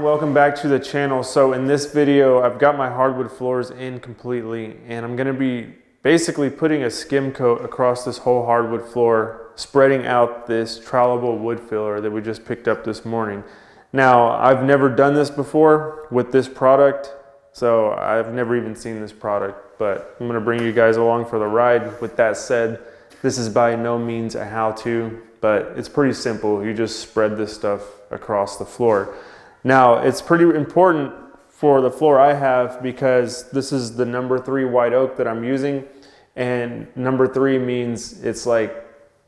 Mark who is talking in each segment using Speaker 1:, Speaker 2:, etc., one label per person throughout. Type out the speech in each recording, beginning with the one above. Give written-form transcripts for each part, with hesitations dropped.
Speaker 1: welcome back to the channel. So in this video, I've got my hardwood floors in completely, and I'm gonna be basically putting a skim coat across this whole hardwood floor, spreading out this trowelable wood filler that we just picked up this morning. Now, I've never done this before with this product, so I've never even seen this product, but I'm gonna bring you guys along for the ride. With that said, this is by no means a how-to, but it's pretty simple. You just spread this stuff across the floor. Now, it's pretty important for the floor I have because this is the number 3 white oak that I'm using, and number 3 means it's like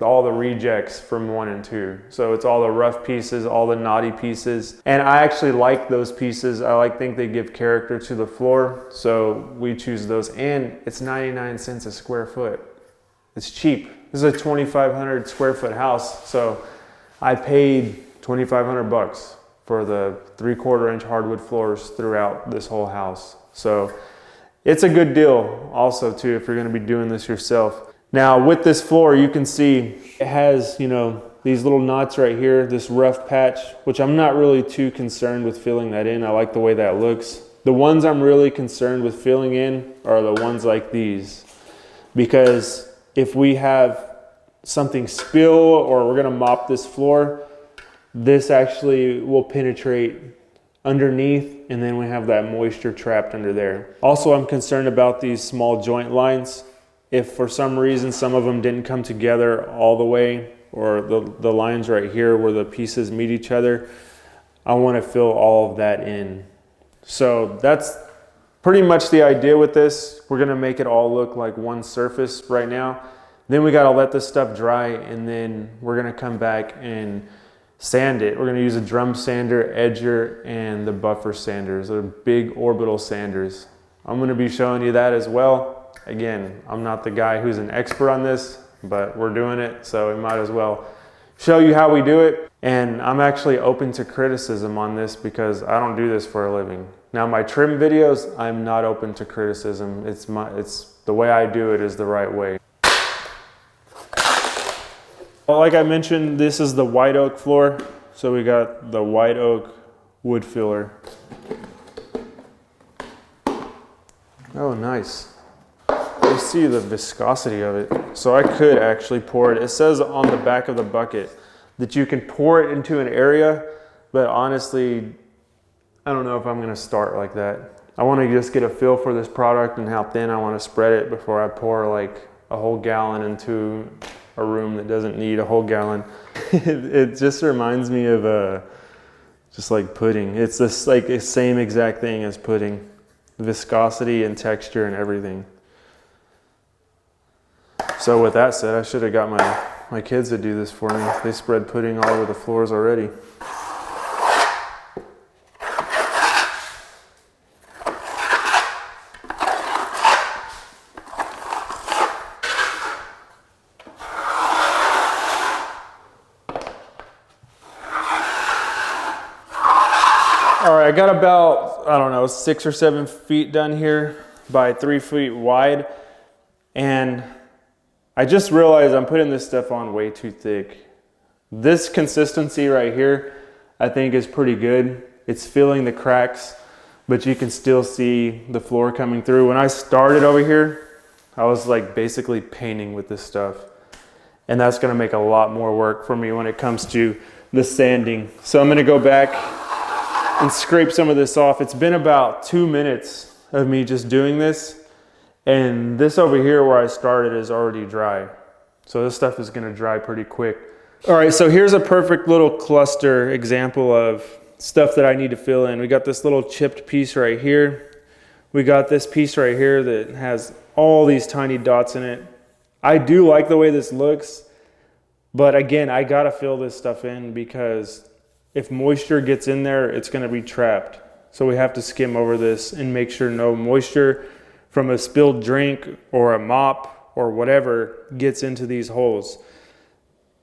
Speaker 1: all the rejects from 1 and 2. So it's all the rough pieces, all the knotty pieces, and I actually like those pieces. I think they give character to the floor, so we choose those, and it's 99 cents a square foot. It's cheap. This is a 2,500 square foot house, so I paid 2,500 bucks for the 3/4 inch hardwood floors throughout this whole house. So it's a good deal also too if you're going to be doing this yourself. Now with this floor, you can see it has, these little knots right here, this rough patch, which I'm not really too concerned with filling that in. I like the way that looks. The ones I'm really concerned with filling in are the ones like these, because if we have something spill or we're going to mop this floor, this actually will penetrate underneath, and then we have that moisture trapped under there. Also, I'm concerned about these small joint lines. If for some reason some of them didn't come together all the way, or the lines right here where the pieces meet each other, I want to fill all of that in. So that's pretty much the idea with this. We're going to make it all look like one surface right now. Then we got to let this stuff dry, and then we're going to come back and sand it. We're going to use a drum sander, edger, and the buffer sanders. They're big orbital sanders. I'm going to be showing you that as well. Again, I'm not the guy who's an expert on this, but we're doing it, so we might as well show you how we do it. And I'm actually open to criticism on this because I don't do this for a living. Now, my trim videos, I'm not open to criticism. It's the way I do it is the right way. Well, like I mentioned, this is the white oak floor. So we got the white oak wood filler. Oh, nice. You see the viscosity of it. So I could actually pour it. It says on the back of the bucket that you can pour it into an area, but honestly, I don't know if I'm gonna start like that. I wanna just get a feel for this product and how thin I wanna spread it before I pour like a whole gallon into a room that doesn't need a whole gallon. It just reminds me of just like pudding. It's just like the same exact thing as pudding. Viscosity and texture and everything. So with that said, I should have got my kids to do this for me. They spread pudding all over the floors already. All right, I got about, I don't know, 6 or 7 feet done here by 3 feet wide. And I just realized I'm putting this stuff on way too thick. This consistency right here, I think is pretty good. It's filling the cracks, but you can still see the floor coming through. When I started over here, I was like basically painting with this stuff. And that's gonna make a lot more work for me when it comes to the sanding. So I'm gonna go back and scrape some of this off. It's been about 2 minutes of me just doing this, and this over here where I started is already dry. So this stuff is gonna dry pretty quick. All right, so here's a perfect little cluster example of stuff that I need to fill in. We got this little chipped piece right here. We got this piece right here that has all these tiny dots in it. I do like the way this looks, but again, I gotta fill this stuff in because if moisture gets in there, it's gonna be trapped. So we have to skim over this and make sure no moisture from a spilled drink or a mop or whatever gets into these holes.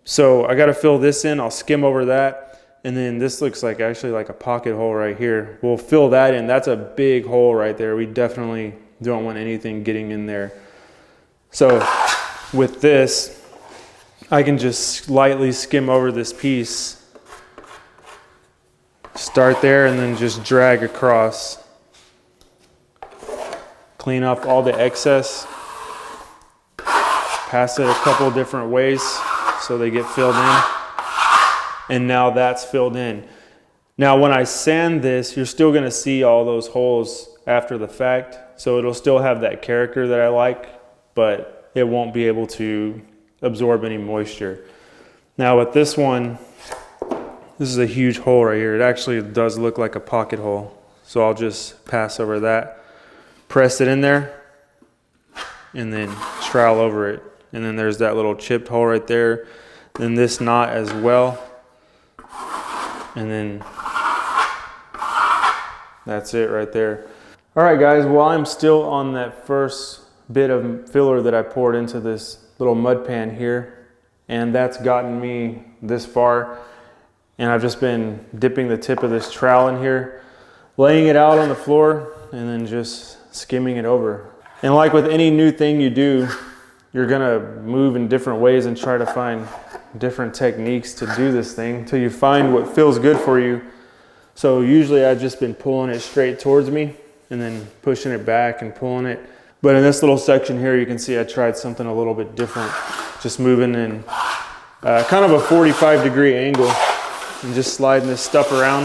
Speaker 1: So I gotta fill this in, I'll skim over that, and then this looks like actually like a pocket hole right here. We'll fill that in. That's a big hole right there. We definitely don't want anything getting in there. So with this, I can just lightly skim over this piece Start there and then just drag across. Clean up all the excess. Pass it a couple different ways so they get filled in. And now that's filled in. Now when I sand this, you're still gonna see all those holes after the fact. So it'll still have that character that I like, but it won't be able to absorb any moisture. Now with this one, this is a huge hole right here. It actually does look like a pocket hole. So I'll just pass over that, press it in there, and then trowel over it. And then there's that little chipped hole right there. Then this knot as well. And then that's it right there. All right guys, well I'm still on that first bit of filler that I poured into this little mud pan here. And that's gotten me this far. And I've just been dipping the tip of this trowel in here, laying it out on the floor, and then just skimming it over. And like with any new thing you do, you're gonna move in different ways and try to find different techniques to do this thing until you find what feels good for you. So usually I've just been pulling it straight towards me and then pushing it back and pulling it. But in this little section here, you can see I tried something a little bit different. Just moving in kind of a 45-degree angle and just sliding this stuff around.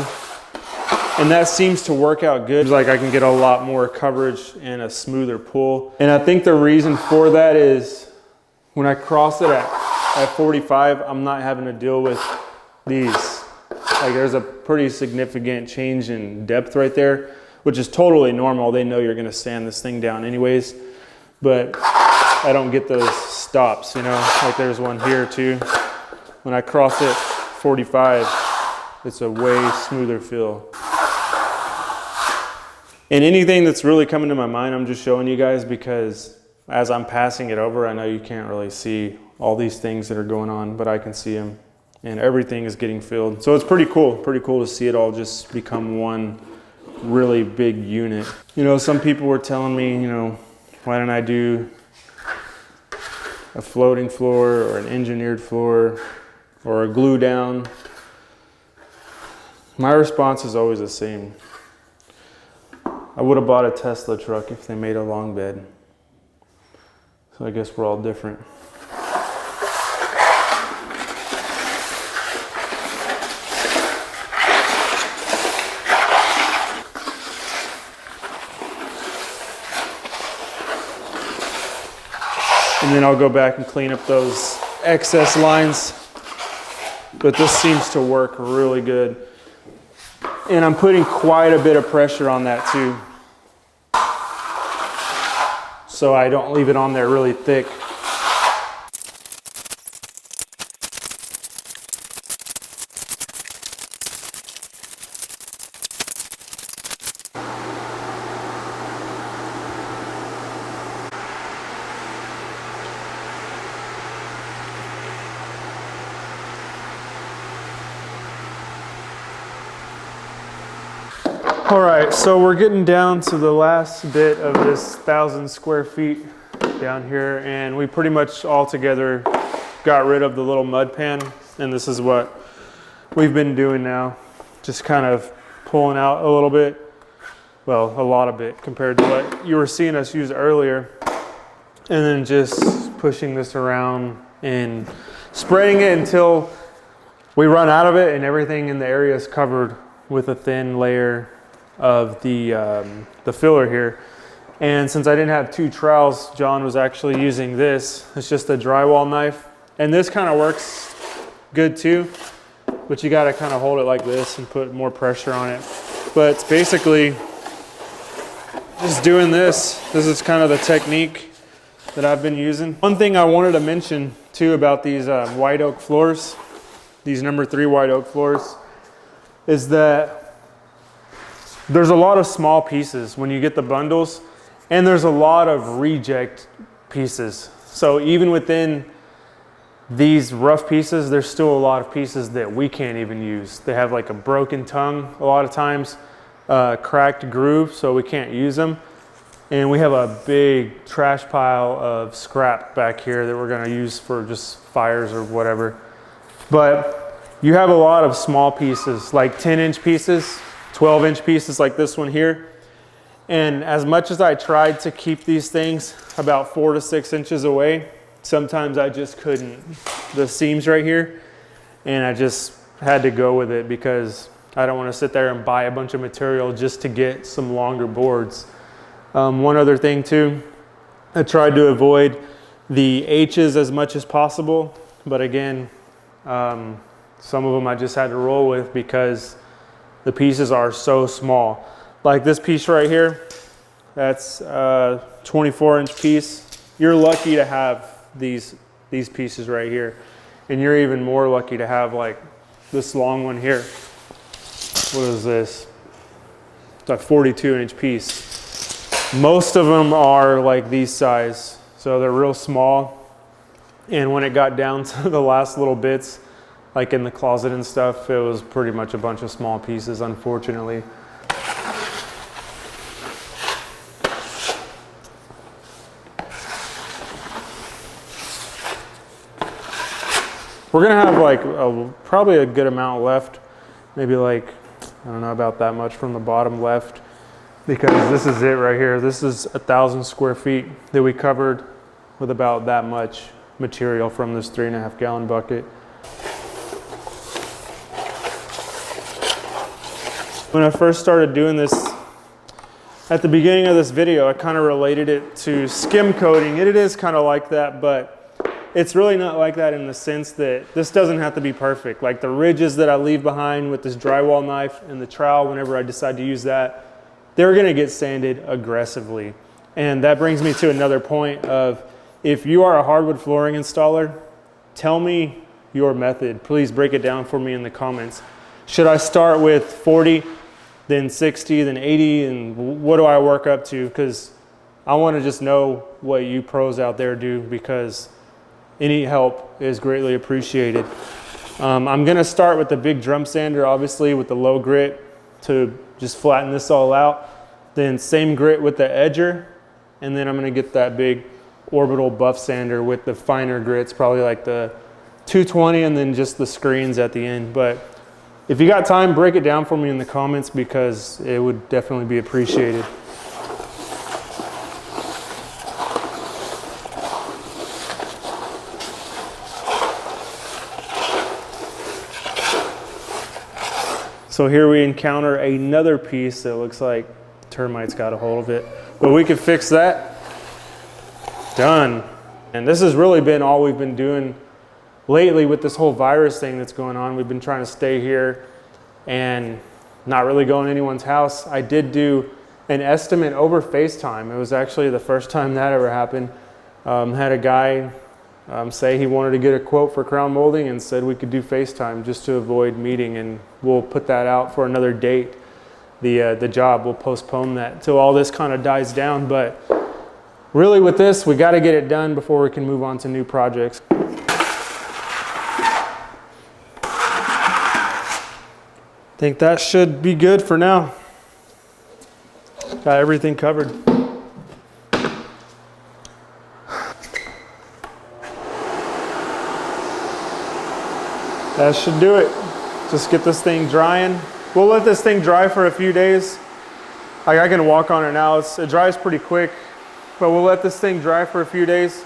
Speaker 1: And that seems to work out good. It's like I can get a lot more coverage and a smoother pull. And I think the reason for that is when I cross it at 45, I'm not having to deal with these. Like there's a pretty significant change in depth right there, which is totally normal. They know you're gonna sand this thing down anyways, but I don't get those stops, you know? Like there's one here too. When I cross it 45, it's a way smoother feel. And anything that's really coming to my mind, I'm just showing you guys because as I'm passing it over, I know you can't really see all these things that are going on, but I can see them and everything is getting filled. So it's pretty cool to see it all just become one really big unit. You know, some people were telling me, you know, why don't I do a floating floor or an engineered floor or a glue down? My response is always the same. I would have bought a Tesla truck if they made a long bed. So I guess we're all different. And then I'll go back and clean up those excess lines. But this seems to work really good. And I'm putting quite a bit of pressure on that too. So I don't leave it on there really thick. All right, so we're getting down to the last bit of this 1,000 square feet down here, and we pretty much all together got rid of the little mud pan, and this is what we've been doing now. Just kind of pulling out a little bit, well, a lot of it compared to what you were seeing us use earlier, and then just pushing this around and spraying it until we run out of it and everything in the area is covered with a thin layer of the filler here. And since I didn't have two trowels, John was actually using this. It's just a drywall knife, and this kind of works good too, but you got to kind of hold it like this and put more pressure on it. But it's basically just doing this. This is kind of the technique that I've been using. One thing I wanted to mention too about these white oak floors, these number 3 white oak floors, is that there's a lot of small pieces when you get the bundles, and there's a lot of reject pieces. So even within these rough pieces, there's still a lot of pieces that we can't even use. They have like a broken tongue a lot of times, cracked groove, so we can't use them. And we have a big trash pile of scrap back here that we're gonna use for just fires or whatever. But you have a lot of small pieces, like 10-inch pieces, 12-inch pieces like this one here. And as much as I tried to keep these things about 4 to 6 inches away, sometimes I just couldn't. The seams right here, and I just had to go with it because I don't want to sit there and buy a bunch of material just to get some longer boards. One other thing too, I tried to avoid the H's as much as possible, but again, some of them I just had to roll with because the pieces are so small. Like this piece right here, that's a 24-inch piece. You're lucky to have these pieces right here, and you're even more lucky to have like this long one here. What is this? It's a 42-inch piece. Most of them are like these size, so they're real small. And when it got down to the last little bits, like in the closet and stuff, it was pretty much a bunch of small pieces, unfortunately. We're gonna have like probably a good amount left, maybe like, I don't know, about that much from the bottom left, because this is it right here. This is 1,000 square feet that we covered with about that much material from this 3.5 gallon bucket. When I first started doing this, at the beginning of this video, I kind of related it to skim coating. It is kind of like that, but it's really not like that in the sense that this doesn't have to be perfect. Like the ridges that I leave behind with this drywall knife and the trowel, whenever I decide to use that, they're gonna get sanded aggressively. And that brings me to another point of, if you are a hardwood flooring installer, tell me your method. Please break it down for me in the comments. Should I start with 40, then 60, then 80, and what do I work up to? Because I wanna just know what you pros out there do, because any help is greatly appreciated. I'm gonna start with the big drum sander, obviously with the low grit, to just flatten this all out. Then same grit with the edger, and then I'm gonna get that big orbital buff sander with the finer grits, probably like the 220, and then just the screens at the end. But if you got time, break it down for me in the comments, because it would definitely be appreciated. So here we encounter another piece that looks like termites got a hold of it, but we can fix that. Done. And this has really been all we've been doing lately with this whole virus thing that's going on. We've been trying to stay here and not really going to anyone's house. I did do an estimate over FaceTime. It was actually the first time that ever happened. Had a guy say he wanted to get a quote for crown molding and said we could do FaceTime just to avoid meeting, and we'll put that out for another date. The job, we'll postpone that till all this kind of dies down. But really with this, we got to get it done before we can move on to new projects. I think that should be good for now. Got everything covered. That should do it. Just get this thing drying. We'll let this thing dry for a few days. Like I can walk on it now. It dries pretty quick, but we'll let this thing dry for a few days.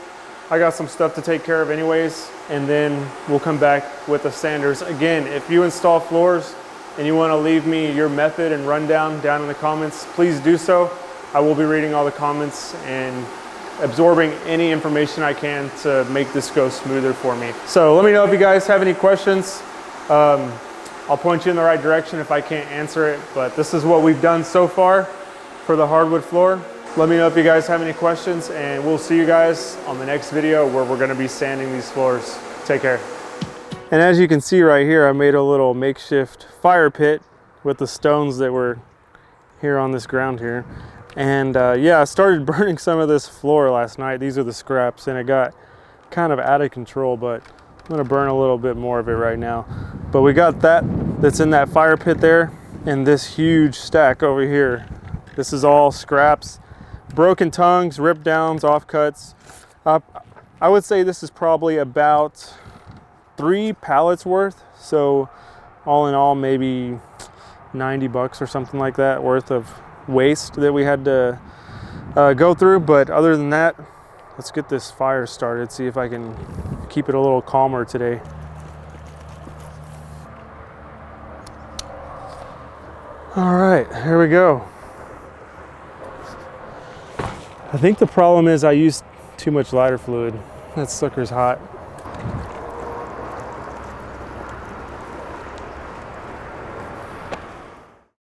Speaker 1: I got some stuff to take care of anyways, and then we'll come back with the sanders. Again, if you install floors and you want to leave me your method and rundown down in the comments, please do so. I will be reading all the comments and absorbing any information I can to make this go smoother for me. So let me know if you guys have any questions. I'll point you in the right direction if I can't answer it, but this is what we've done so far for the hardwood floor. Let me know if you guys have any questions, and we'll see you guys on the next video where we're gonna be sanding these floors. Take care. And as you can see right here, I made a little makeshift fire pit with the stones that were here on this ground here. And yeah, I started burning some of this floor last night. These are the scraps, and it got kind of out of control, but I'm gonna burn a little bit more of it right now. But we got that's in that fire pit there, and this huge stack over here. This is all scraps, broken tongues, rip downs, offcuts. I would say this is probably about 3 pallets worth. So all in all, maybe 90 bucks or something like that worth of waste that we had to go through. But other than that, let's get this fire started, see if I can keep it a little calmer today. All right, here we go. I think the problem is I used too much lighter fluid. That sucker's hot.